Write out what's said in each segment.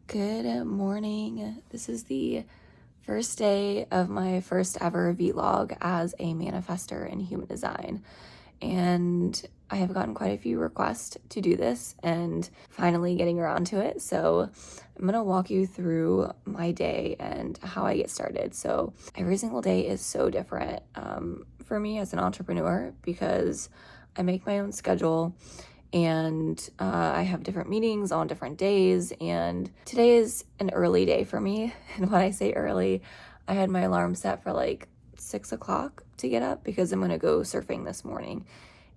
Good morning. This is the first day of my first ever vlog as a manifestor in human design. And I have gotten quite a few requests to do this and finally getting around to it. So I'm going to walk you through my day and how I get started. So every single day is so different for me as an entrepreneur because I make my own schedule and I have different meetings on different days, and today is an early day for me. And when I say early, I had my alarm set for like 6 o'clock to get up because I'm going to go surfing this morning.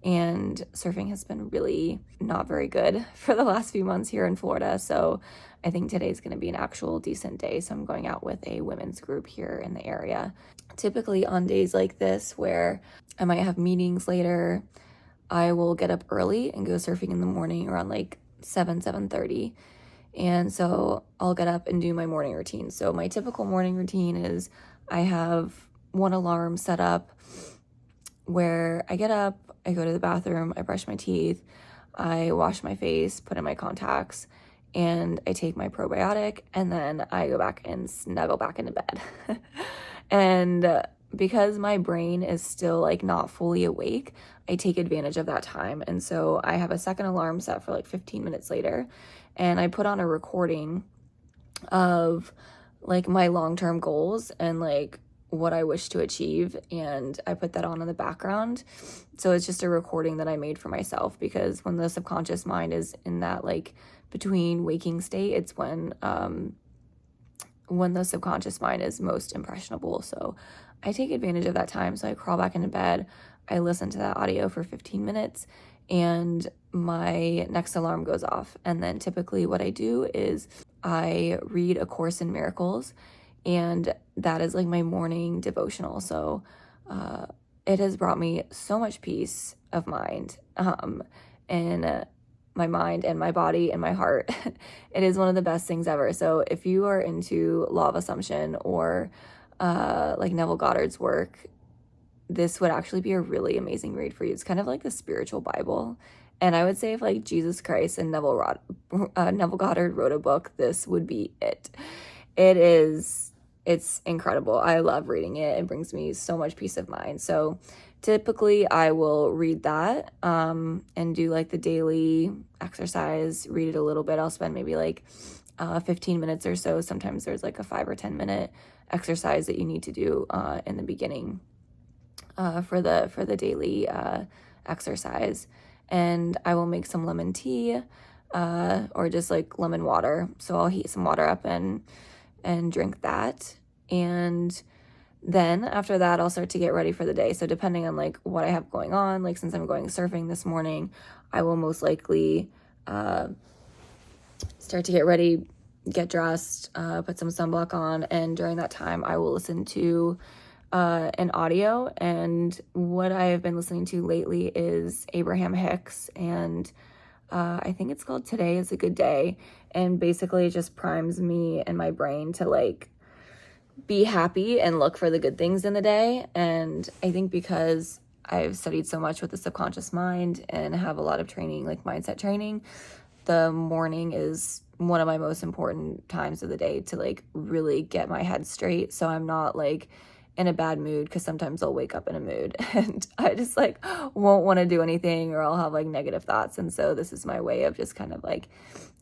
And surfing has been really not very good for the last few months here in Florida, so I think today's going to be an actual decent day. So I'm going out with a women's group here in the area. Typically on days like this where I might have meetings later, I will get up early and go surfing in the morning around like 7:30. And so I'll get up and do my morning routine. So my typical morning routine is I have one alarm set up where I get up, I go to the bathroom, I brush my teeth, I wash my face, put in my contacts, and I take my probiotic, and then I go back and snuggle back into bed. And because my brain is still like not fully awake, I take advantage of that time. And so I have a second alarm set for like 15 minutes later, and I put on a recording of like my long-term goals and like what I wish to achieve, and I put that on in the background. So it's just a recording that I made for myself, because when the subconscious mind is in that like between waking state, it's when the subconscious mind is most impressionable. So I take advantage of that time. So I crawl back into bed, I listen to that audio for 15 minutes, and my next alarm goes off. And then typically what I do is I read A Course in Miracles, and that is like my morning devotional. So it has brought me so much peace of mind and my mind and my body and my heart. It is one of the best things ever. So if you are into Law of Assumption or like Neville Goddard's work, this would actually be a really amazing read for you. It's kind of like the spiritual Bible. And I would say if like Jesus Christ and Neville Goddard wrote a book, this would be it. It's incredible. I love reading it. It brings me so much peace of mind. So typically I will read that and do like the daily exercise, read it a little bit. I'll spend maybe like 15 minutes or so. Sometimes there's like a 5 or 10 minute exercise that you need to do in the beginning for the daily exercise. And I will make some lemon tea or just like lemon water. So I'll heat some water up and drink that. And then after that, I'll start to get ready for the day. So depending on like what I have going on, like since I'm going surfing this morning, I will most likely start to get ready, get dressed, put some sunblock on. And during that time, I will listen to an audio. And what I have been listening to lately is Abraham Hicks, and I think it's called Today is a Good Day. And basically it just primes me and my brain to like be happy and look for the good things in the day. And I think because I've studied so much with the subconscious mind and have a lot of training, like mindset training, the morning is one of my most important times of the day to like really get my head straight. So I'm not like in a bad mood, because sometimes I'll wake up in a mood and I just like won't want to do anything, or I'll have like negative thoughts. And so this is my way of just kind of like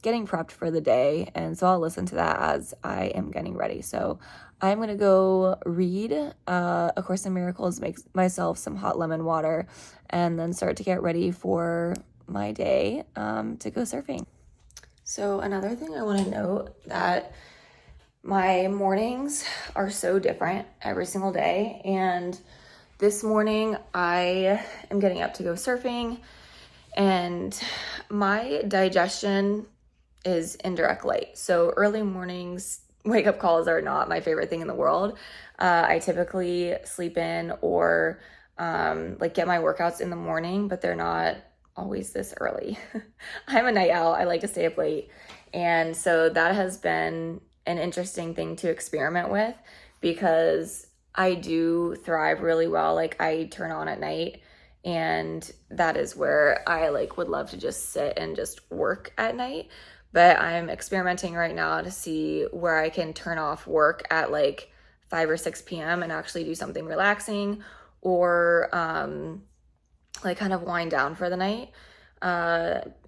getting prepped for the day. And so I'll listen to that as I am getting ready. So I'm going to go read A Course in Miracles, make myself some hot lemon water, and then start to get ready for my day to go surfing. So another thing I want to note, that my mornings are so different every single day. And this morning I am getting up to go surfing, and my digestion is in direct light. So early mornings, wake up calls are not my favorite thing in the world. I typically sleep in or like get my workouts in the morning, but they're not always this early. I'm a night owl. I like to stay up late. And so that has been an interesting thing to experiment with, because I do thrive really well. Like I turn on at night, and that is where I like would love to just sit and just work at night. but I'm experimenting right now to see where I can turn off work at like 5 or 6 p.m. and actually do something relaxing, or like kind of wind down for the night.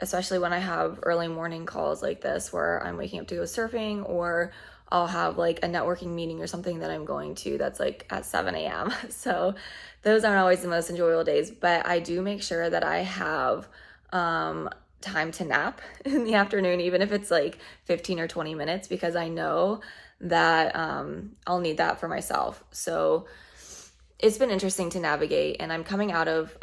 Especially when I have early morning calls like this where I'm waking up to go surfing, or I'll have like a networking meeting or something that I'm going to that's like at 7 a.m. So those aren't always the most enjoyable days, but I do make sure that I have time to nap in the afternoon, even if it's like 15 or 20 minutes, because I know that I'll need that for myself. So it's been interesting to navigate, and I'm coming out of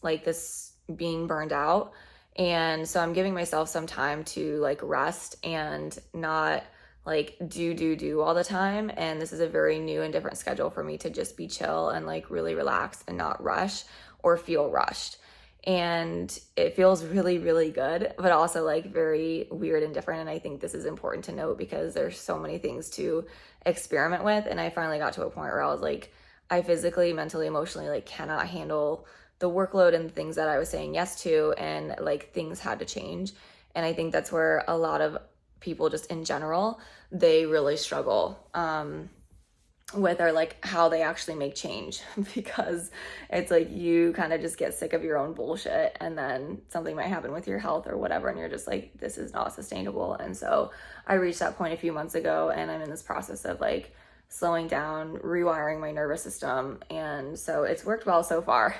like this being burned out. And so I'm giving myself some time to like rest and not like do all the time. And this is a very new and different schedule for me to just be chill and like really relax and not rush or feel rushed. And it feels really, really good, but also like very weird and different. And I think this is important to note because there's so many things to experiment with. And I finally got to a point where I was like, I physically, mentally, emotionally like cannot handle the workload and the things that I was saying yes to, and like things had to change. And I think that's where a lot of people just in general, they really struggle with, or like how they actually make change, because it's like you kind of just get sick of your own bullshit, and then something might happen with your health or whatever, and you're just like, this is not sustainable. And so I reached that point a few months ago, and I'm in this process of like slowing down, rewiring my nervous system. And so it's worked well so far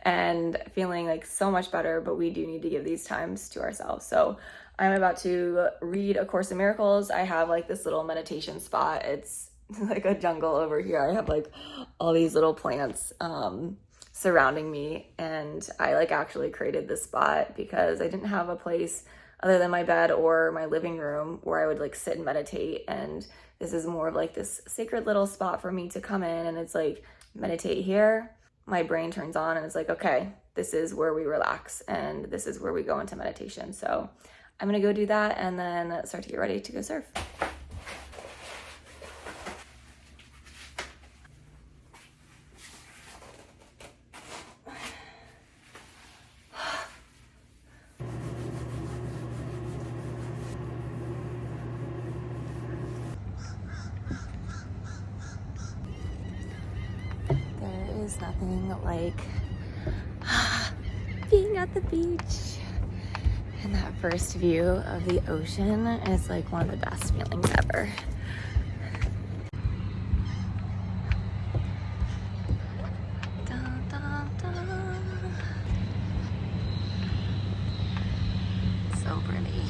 and feeling like so much better, but we do need to give these times to ourselves. So I'm about to read A Course in Miracles. I have like this little meditation spot. It's like a jungle over here. I have like all these little plants surrounding me, and I like actually created this spot because I didn't have a place other than my bed or my living room where I would like sit and meditate. And this is more of like this sacred little spot for me to come in, and it's like meditate here. My brain turns on and it's like, okay, this is where we relax and this is where we go into meditation. So I'm gonna go do that and then start to get ready to go surf. There is nothing like being at the beach, and that first view of the ocean is like one of the best feelings ever. Dun, dun, dun. So pretty.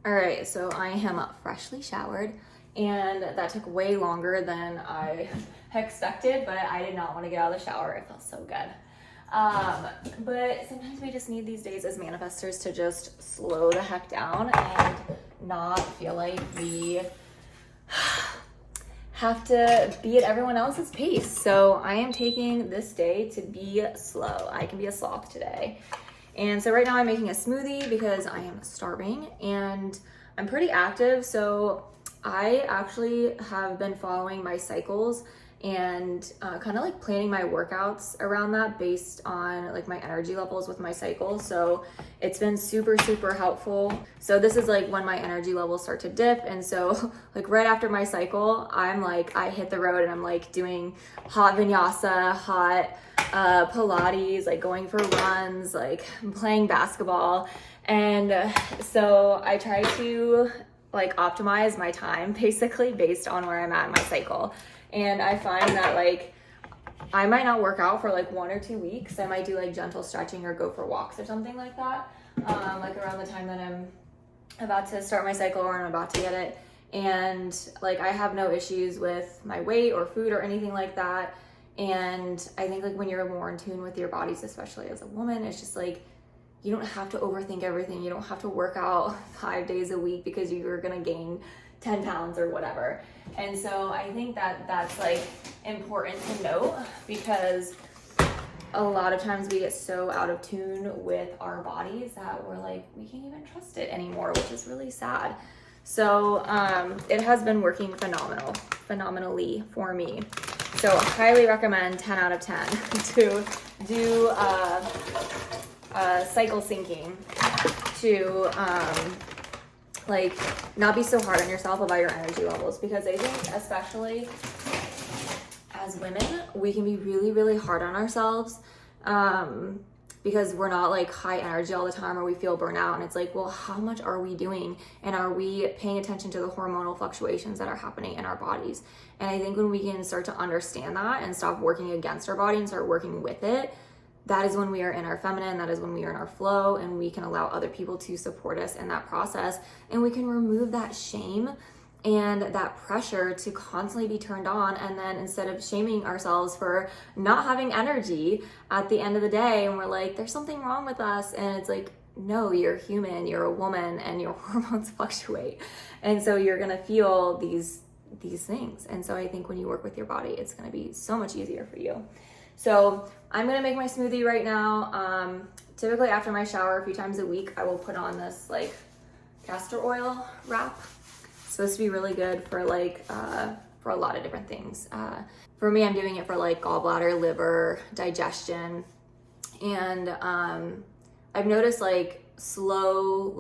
All right, so I am freshly showered, and that took way longer than I expected, but I did not want to get out of the shower. It felt so good. But sometimes we just need these days as manifestors to just slow the heck down and not feel like we have to be at everyone else's pace. So I am taking this day to be slow. I can be a sloth today. And so right now I'm making a smoothie because I am starving and I'm pretty active. So I actually have been following my cycles and kind of like planning my workouts around that based on like my energy levels with my cycles. So it's been super, super helpful. So this is like when my energy levels start to dip. And so like right after my cycle, I'm like, I hit the road and I'm like doing hot vinyasa, hot Pilates, like going for runs, like playing basketball. And so I try to like optimize my time basically based on where I'm at in my cycle. And I find that like I might not work out for like 1 or 2 weeks. I might do like gentle stretching or go for walks or something like that, like around the time that I'm about to start my cycle or I'm about to get it. And like I have no issues with my weight or food or anything like that. And I think like when you're more in tune with your bodies, especially as a woman, it's just like you don't have to overthink everything. You don't have to work out 5 days a week because you're gonna gain 10 pounds or whatever. And so I think that that's like important to note, because a lot of times we get so out of tune with our bodies that we're like, we can't even trust it anymore, which is really sad. So it has been working phenomenally for me. So I highly recommend 10 out of 10 to do cycle syncing, to like not be so hard on yourself about your energy levels, because I think especially as women, we can be really, really hard on ourselves because we're not like high energy all the time, or we feel burnout. And it's like, well, how much are we doing? And are we paying attention to the hormonal fluctuations that are happening in our bodies? And I think when we can start to understand that and stop working against our body and start working with it, that is when we are in our feminine, that is when we are in our flow, and we can allow other people to support us in that process. And we can remove that shame and that pressure to constantly be turned on. And then instead of shaming ourselves for not having energy at the end of the day, and we're like, there's something wrong with us. And it's like, no, you're human, you're a woman, and your hormones fluctuate. And so you're gonna feel these things. And so I think when you work with your body, it's gonna be so much easier for you. So I'm gonna make my smoothie right now. Typically after my shower a few times a week, I will put on this like castor oil wrap. It's supposed to be really good for like for a lot of different things. For me, I'm doing it for like gallbladder, liver, digestion, and I've noticed like slow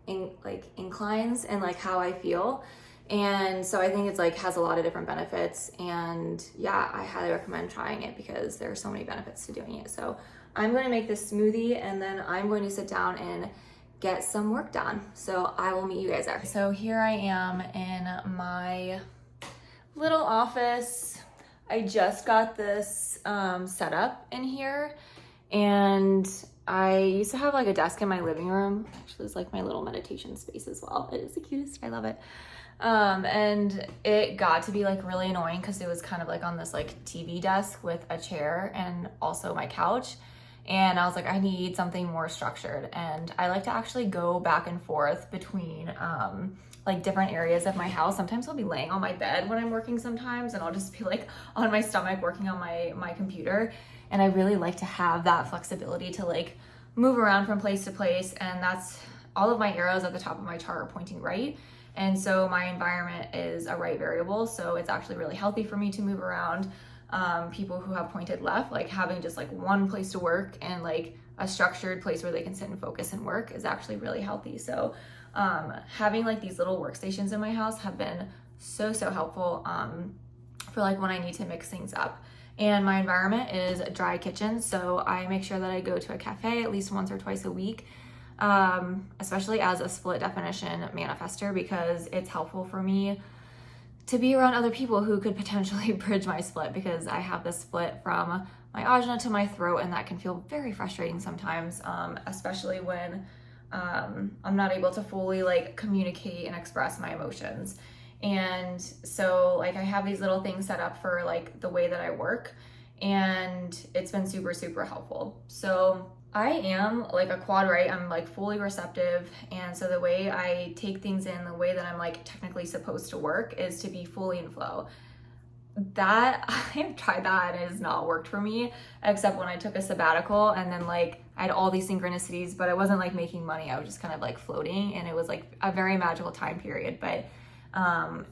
inclines and like how I feel. And so I think it's like has a lot of different benefits, and yeah, I highly recommend trying it because there are so many benefits to doing it. So I'm going to make this smoothie, and then I'm going to sit down and get some work done. So I will meet you guys there. So here I am in my little office. I just got this set up in here, and I used to have like a desk in my living room. Actually, it's like my little meditation space as well. It is the cutest. I love it. And it got to be like really annoying because it was kind of like on this like TV desk with a chair and also my couch. And I was like, I need something more structured. And I like to actually go back and forth between like different areas of my house. Sometimes I'll be laying on my bed when I'm working sometimes, and I'll just be like on my stomach working on my computer. And I really like to have that flexibility to like move around from place to place. And that's all of my arrows at the top of my chart are pointing right. And so my environment is a right variable. So it's actually really healthy for me to move around. People who have pointed left, like having just like one place to work and like a structured place where they can sit and focus and work is actually really healthy. So having like these little workstations in my house have been so helpful for like when I need to mix things up. And my environment is a dry kitchen. So I make sure that I go to a cafe at least once or twice a week. Especially as a split definition manifestor, because it's helpful for me to be around other people who could potentially bridge my split, because I have this split from my ajna to my throat, and that can feel very frustrating sometimes, especially when I'm not able to fully like communicate and express my emotions. And so like I have these little things set up for like the way that I work, and it's been super helpful. So I am like a quad right. I'm like fully receptive. And so the way I take things in, the way that I'm like technically supposed to work is to be fully in flow. That I have tried that and it has not worked for me, except when I took a sabbatical, and then like I had all these synchronicities, but I wasn't like making money. I was just kind of like floating, and it was like a very magical time period, but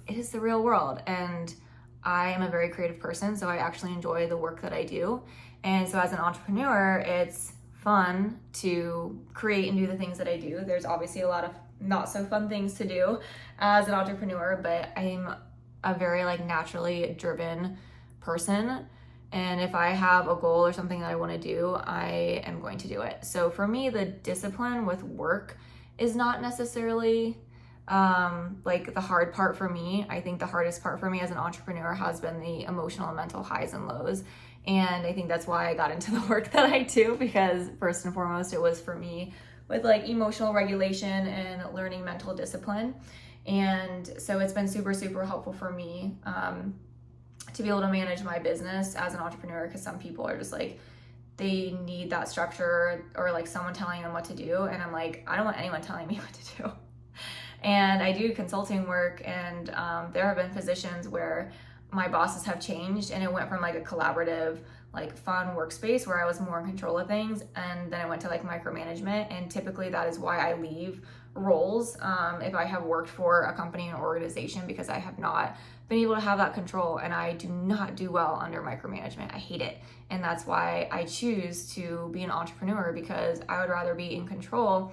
it is the real world. And I am a very creative person, so I actually enjoy the work that I do. And so as an entrepreneur, it's fun to create and do the things that I do. There's obviously a lot of not so fun things to do as an entrepreneur, but I'm a very like naturally driven person. And if I have a goal or something that I want to do, I am going to do it. So for me, the discipline with work is not necessarily like the hard part for me. I think the hardest part for me as an entrepreneur has been the emotional and mental highs and lows. And I think that's why I got into the work that I do, because first and foremost, it was for me with like emotional regulation and learning mental discipline. And so it's been super helpful for me to be able to manage my business as an entrepreneur, because some people are just like, they need that structure or like someone telling them what to do. And I'm like, I don't want anyone telling me what to do. And I do consulting work, and there have been positions where my bosses have changed, and it went from like a collaborative, like fun workspace where I was more in control of things, and then I went to like micromanagement. And typically that is why I leave roles if I have worked for a company and organization, because I have not been able to have that control, and I do not do well under micromanagement. I hate it. And that's why I choose to be an entrepreneur, because I would rather be in control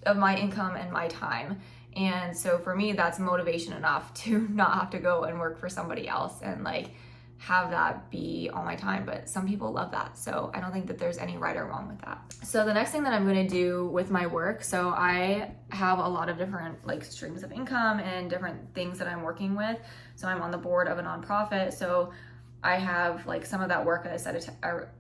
of my income and my time. And so for me, that's motivation enough to not have to go and work for somebody else and like have that be all my time. But some people love that, so I don't think that there's any right or wrong with that. So the next thing that I'm going to do with my work, so I have a lot of different like streams of income and different things that I'm working with. So I'm on the board of a nonprofit, so I have like some of that work that I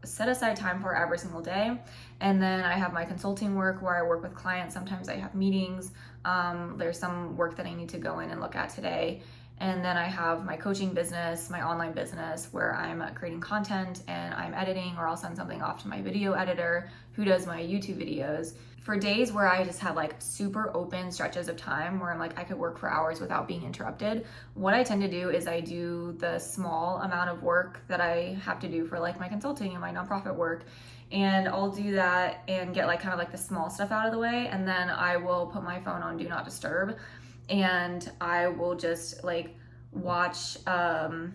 set aside time for every single day. And then I have my consulting work where I work with clients. Sometimes I have meetings. There's some work that I need to go in and look at today. And then I have my coaching business, my online business, where I'm creating content and I'm editing, or I'll send something off to my video editor who does my YouTube videos. For days where I just have like super open stretches of time where I'm like, I could work for hours without being interrupted, what I tend to do is I do the small amount of work that I have to do for like my consulting and my nonprofit work. And I'll do that and get like kind of like the small stuff out of the way. And then I will put my phone on Do Not Disturb. And I will just like watch a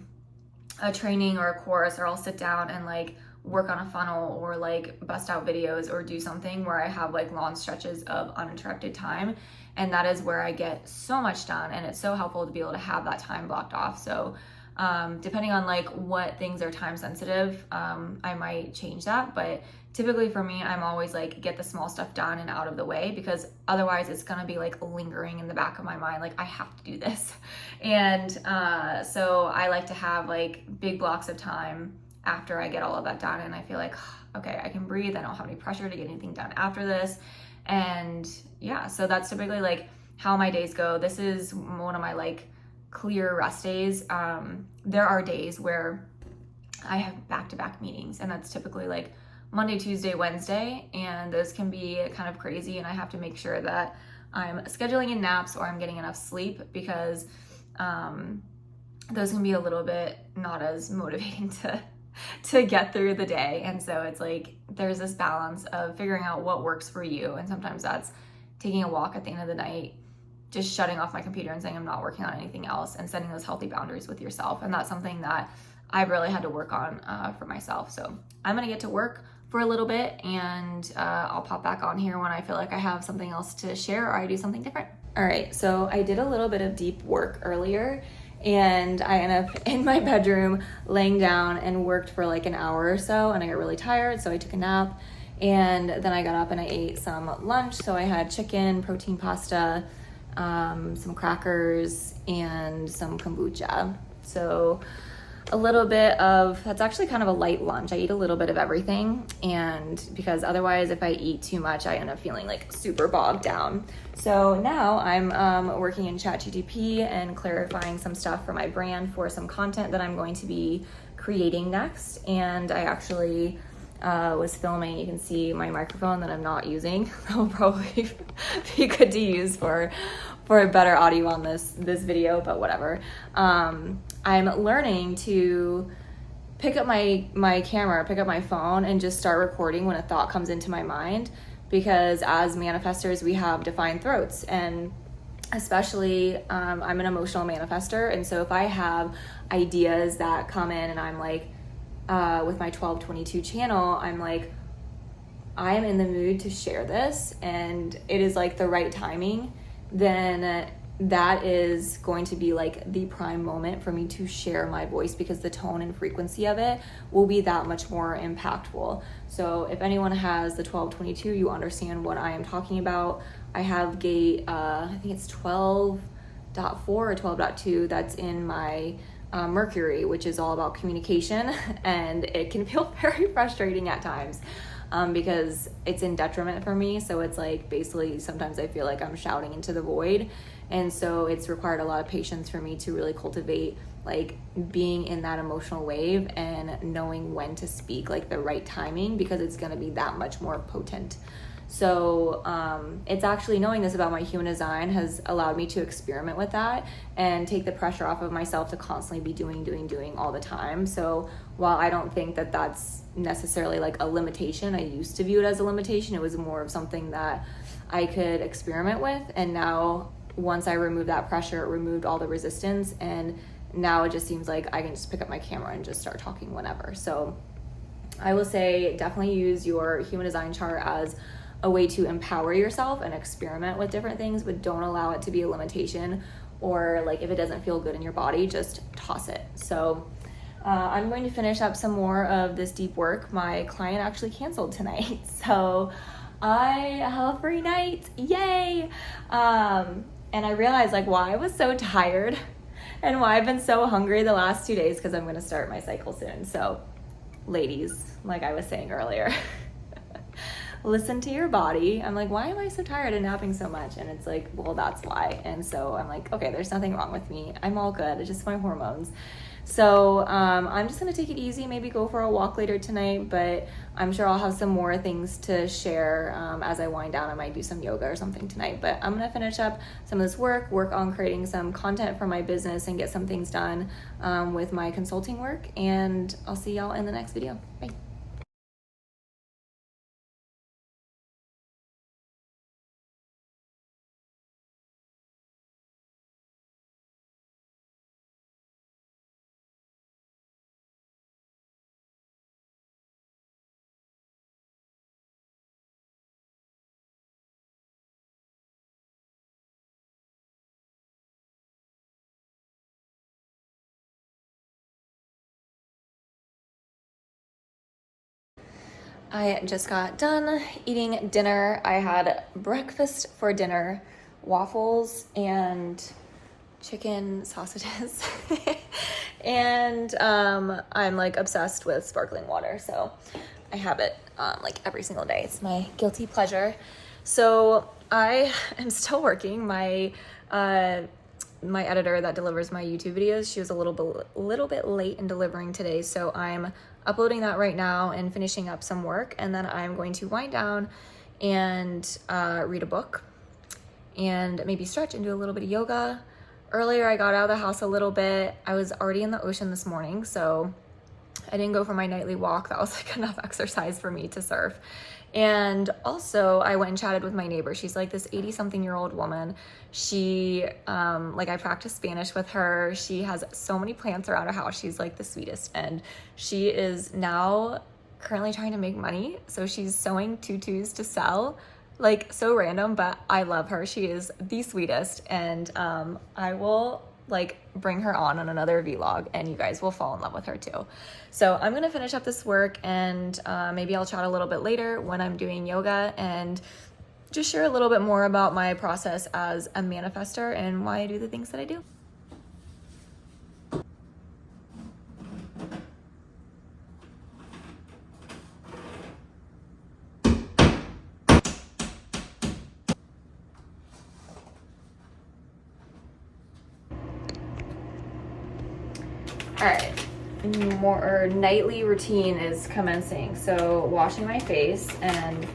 training or a course, or I'll sit down and like work on a funnel, or like bust out videos, or do something where I have like long stretches of uninterrupted time. And that is where I get so much done, and it's so helpful to be able to have that time blocked off. So depending on like what things are time sensitive, I might change that, but typically for me, I'm always like get the small stuff done and out of the way, because otherwise it's gonna be like lingering in the back of my mind, like I have to do this. And so I like to have like big blocks of time after I get all of that done, and I feel like, okay, I can breathe. I don't have any pressure to get anything done after this. And yeah, so that's typically like how my days go. This is one of my like clear rest days. There are days where I have back-to-back meetings, and that's typically like Monday, Tuesday, Wednesday, and those can be kind of crazy, and I have to make sure that I'm scheduling in naps or I'm getting enough sleep, because those can be a little bit not as motivating to get through the day. And so it's like there's this balance of figuring out what works for you, and sometimes that's taking a walk at the end of the night, just shutting off my computer and saying I'm not working on anything else, and setting those healthy boundaries with yourself. And that's something that I've really had to work on for myself. So I'm gonna get to work for a little bit, and I'll pop back on here when I feel like I have something else to share, or I do something different. All right, so I did a little bit of deep work earlier, and I ended up in my bedroom laying down and worked for like an hour or so, and I got really tired, so I took a nap. And then I got up and I ate some lunch. So I had chicken, protein pasta, some crackers, and some kombucha. So a little bit of, that's actually kind of a light lunch. I eat a little bit of everything, and because otherwise if I eat too much, I end up feeling like super bogged down. So now I'm working in ChatGPT and clarifying some stuff for my brand for some content that I'm going to be creating next. And I actually was filming. You can see my microphone that I'm not using. That will probably be good to use for a better audio on this video, but whatever. I'm learning to pick up my camera, pick up my phone, and just start recording when a thought comes into my mind, because as manifestors, we have defined throats, and especially I'm an emotional manifestor, and so if I have ideas that come in and I'm like, with my 1222 channel, I'm like, I'm in the mood to share this, and it is like the right timing, then that is going to be like the prime moment for me to share my voice, because the tone and frequency of it will be that much more impactful. So if anyone has the 1222, you understand what I am talking about. I have gate, I think it's 12.4 or 12.2 that's in my Mercury, which is all about communication, and it can feel very frustrating at times because it's in detriment for me. So it's like basically sometimes I feel like I'm shouting into the void, and so it's required a lot of patience for me to really cultivate like being in that emotional wave and knowing when to speak, like the right timing, because it's going to be that much more potent. So it's actually knowing this about my human design has allowed me to experiment with that and take the pressure off of myself to constantly be doing all the time. So while I don't think that that's necessarily like a limitation, I used to view it as a limitation. It was more of something that I could experiment with. And now once I removed that pressure, it removed all the resistance, and now it just seems like I can just pick up my camera and just start talking whenever. So I will say definitely use your human design chart as a way to empower yourself and experiment with different things, but don't allow it to be a limitation, or like if it doesn't feel good in your body, just toss it. So I'm going to finish up some more of this deep work. My client actually canceled tonight, so I have a free night, yay! And I realized like why I was so tired and why I've been so hungry the last 2 days, because I'm going to start my cycle soon. So ladies, like I was saying earlier, listen to your body. I'm like, why am I so tired and napping so much? And it's like, well, that's why. And so I'm like, okay, there's nothing wrong with me. I'm all good. It's just my hormones. So I'm just going to take it easy, maybe go for a walk later tonight, but I'm sure I'll have some more things to share as I wind down. I might do some yoga or something tonight, but I'm going to finish up some of this work on creating some content for my business and get some things done with my consulting work. And I'll see y'all in the next video. Bye. I just got done eating dinner. I had breakfast for dinner, waffles and chicken sausages. And I'm like obsessed with sparkling water, so I have it like every single day. It's my guilty pleasure. So I am still working. My editor that delivers my YouTube videos, she was a little bit late in delivering today, so I'm uploading that right now and finishing up some work, and then I'm going to wind down and read a book and maybe stretch and do a little bit of yoga. Earlier I got out of the house a little bit. I was already in the ocean this morning, so I didn't go for my nightly walk. That was like enough exercise for me to surf. And also I went and chatted with my neighbor. She's like this 80-something-year-old woman. She, like I practiced Spanish with her. She has so many plants around her house. She's like the sweetest. And she is now currently trying to make money. So she's sewing tutus to sell. Like so random, but I love her. She is the sweetest. And I will like bring her on another vlog, and you guys will fall in love with her too. So I'm gonna finish up this work, and maybe I'll chat a little bit later when I'm doing yoga and just share a little bit more about my process as a manifestor and why I do the things that I do. All right, more nightly routine is commencing. So washing my face, and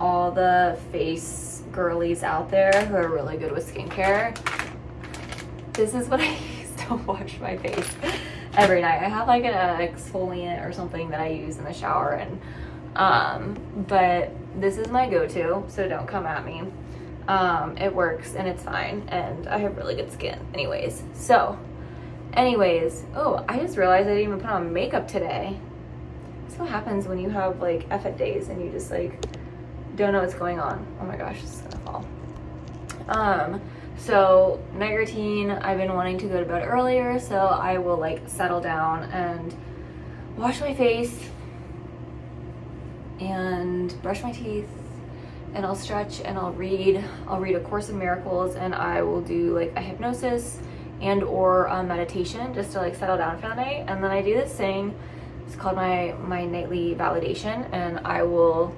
all the face girlies out there who are really good with skincare, this is what I use to wash my face every night. I have like an exfoliant or something that I use in the shower, and but this is my go-to, so don't come at me. It works and it's fine, and I have really good skin anyways. Oh, I just realized I didn't even put on makeup today. That's what happens when you have like effort days and you just like don't know what's going on. Oh my gosh, this is gonna fall. So night routine, I've been wanting to go to bed earlier, so I will like settle down and wash my face and brush my teeth, and I'll stretch and I'll read A Course in Miracles, and I will do like a hypnosis and or a meditation just to like settle down for the night. And then I do this thing, it's called my nightly validation, and I will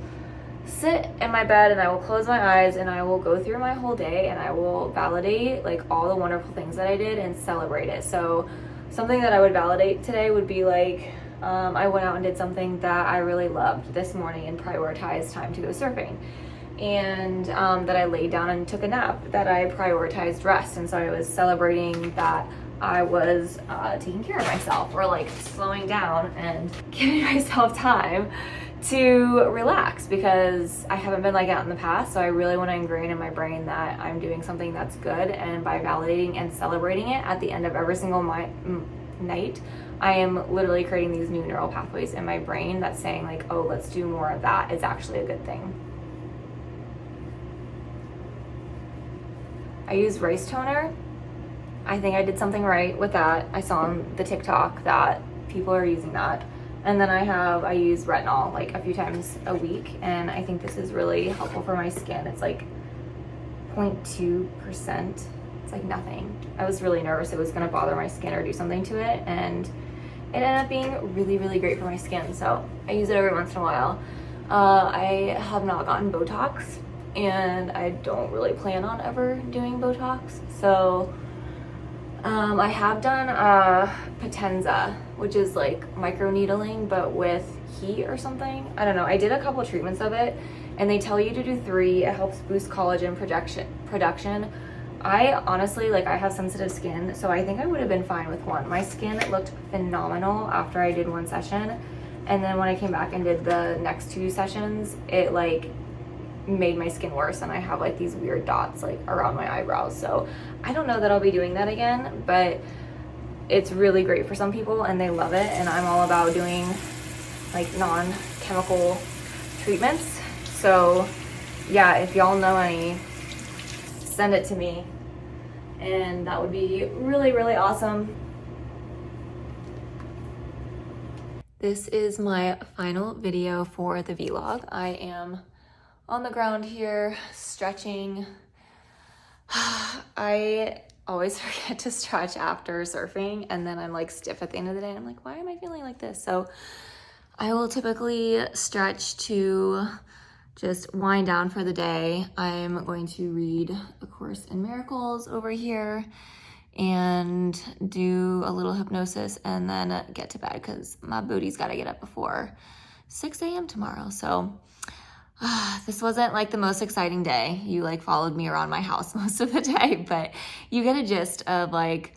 sit in my bed and I will close my eyes and I will go through my whole day and I will validate like all the wonderful things that I did and celebrate it. So something that I would validate today would be like I went out and did something that I really loved this morning and prioritized time to go surfing, and that I laid down and took a nap, that I prioritized rest. And so I was celebrating that I was taking care of myself, or like slowing down and giving myself time to relax, because I haven't been like that in the past. So I really want to ingrain in my brain that I'm doing something that's good, and by validating and celebrating it at the end of every single night, I am literally creating these new neural pathways in my brain that's saying like, oh, let's do more of that. It's actually a good thing. I use rice toner. I think I did something right with that. I saw on the TikTok that people are using that. And then I use retinol like a few times a week, and I think this is really helpful for my skin. It's like 0.2%. It's like nothing. I was really nervous it was gonna bother my skin or do something to it, and it ended up being really, really great for my skin. So I use it every once in a while. I have not gotten Botox, and I don't really plan on ever doing Botox. So I have done Potenza, which is like microneedling, but with heat or something. I don't know. I did a couple treatments of it, and they tell you to do 3. It helps boost collagen production. I honestly, like, I have sensitive skin, so I think I would have been fine with 1. My skin looked phenomenal after I did 1 session, and then when I came back and did the next 2 sessions, it like made my skin worse, and I have like these weird dots like around my eyebrows. So I don't know that I'll be doing that again, but it's really great for some people and they love it, and I'm all about doing like non-chemical treatments. So yeah, if y'all know any, send it to me, and that would be really, really awesome. This is my final video for the vlog. I am on the ground here, stretching. I always forget to stretch after surfing, and then I'm like stiff at the end of the day. I'm like, why am I feeling like this? So I will typically stretch to just wind down for the day. I'm going to read A Course in Miracles over here and do a little hypnosis, and then get to bed because my booty's got to get up before 6 a.m. tomorrow. So this wasn't like the most exciting day. You like followed me around my house most of the day, but you get a gist of like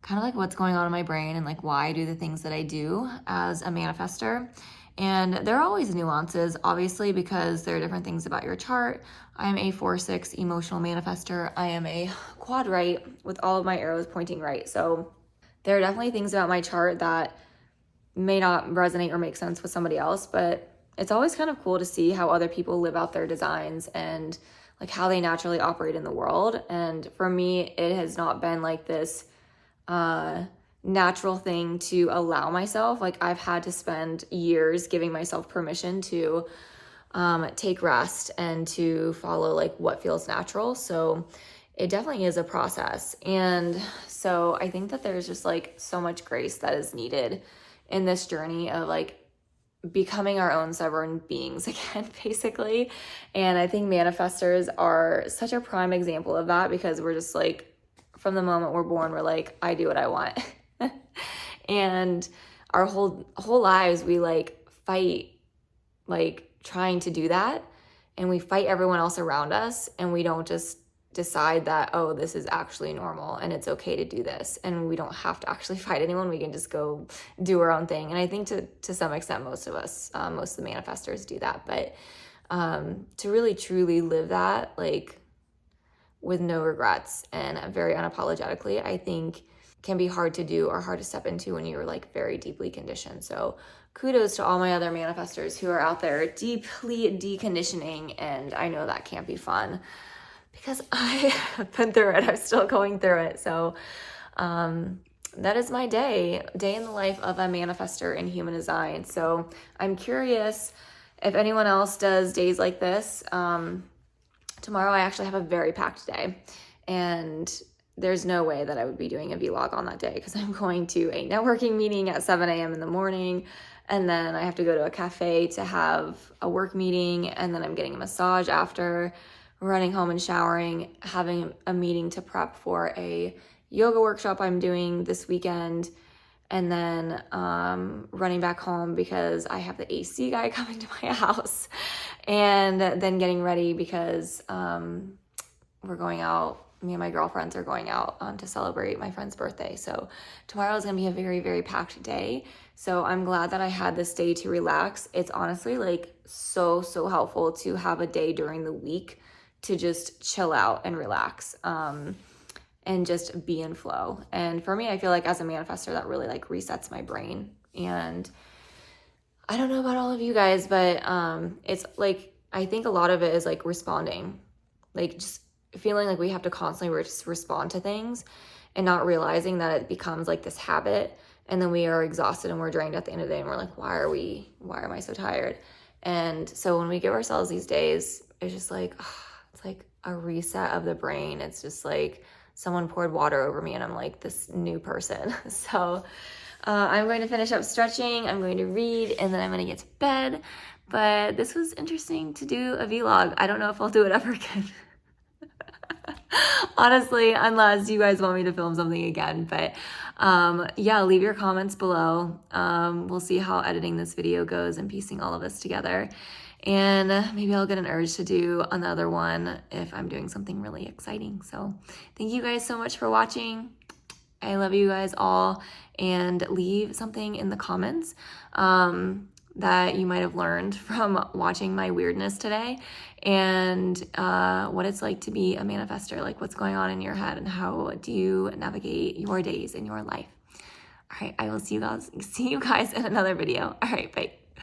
kind of like what's going on in my brain and like why I do the things that I do as a manifester. And there are always nuances, obviously, because there are different things about your chart. I'm a 4/6 emotional manifester. I am a quad right with all of my arrows pointing right. So there are definitely things about my chart that may not resonate or make sense with somebody else, but it's always kind of cool to see how other people live out their designs and like how they naturally operate in the world. And for me, it has not been like this natural thing to allow myself. Like I've had to spend years giving myself permission to take rest and to follow like what feels natural. So it definitely is a process. And so I think that there's just like so much grace that is needed in this journey of like becoming our own sovereign beings again, basically. And I think manifestors are such a prime example of that, because we're just like, from the moment we're born, we're like, I do what I want. And our whole lives, we like fight, like trying to do that. And we fight everyone else around us, and we don't just decide that, oh, this is actually normal and it's okay to do this, and we don't have to actually fight anyone. We can just go do our own thing. And I think to some extent most of us, most of the manifestors do that, but to really truly live that like with no regrets and very unapologetically, I think can be hard to do or hard to step into when you're like very deeply conditioned. So kudos to all my other manifestors who are out there deeply deconditioning, and I know that can't be fun, because I have been through it. I'm still going through it. So that is my day in the life of a manifestor in human design. So I'm curious if anyone else does days like this. Tomorrow I actually have a very packed day, and there's no way that I would be doing a vlog on that day, because I'm going to a networking meeting at 7 a.m. in the morning, and then I have to go to a cafe to have a work meeting, and then I'm getting a massage after, running home and showering, having a meeting to prep for a yoga workshop I'm doing this weekend, and then running back home because I have the AC guy coming to my house, and then getting ready because we're going out me and my girlfriends are going out to celebrate my friend's birthday. So tomorrow is going to be a very, very packed day. So I'm glad that I had this day to relax. It's honestly like so helpful to have a day during the week to just chill out and relax, and just be in flow. And for me, I feel like as a manifestor, that really like resets my brain. And I don't know about all of you guys, but it's like, I think a lot of it is like responding, like just feeling like we have to constantly just respond to things and not realizing that it becomes like this habit. And then we are exhausted and we're drained at the end of the day and we're like, why am I so tired? And so when we give ourselves these days, it's just like, it's like a reset of the brain. It's just like someone poured water over me and I'm like this new person. So I'm going to finish up stretching, I'm going to read, and then I'm going to get to bed. But this was interesting to do a vlog. I don't know if I'll do it ever again. Honestly, unless you guys want me to film something again. But yeah, leave your comments below. We'll see how editing this video goes and piecing all of this together. And maybe I'll get an urge to do another one if I'm doing something really exciting. So thank you guys so much for watching. I love you guys all, and leave something in the comments that you might have learned from watching my weirdness today, and what it's like to be a manifestor, like what's going on in your head and how do you navigate your days in your life. All right, I will see you guys in another video. All right, bye.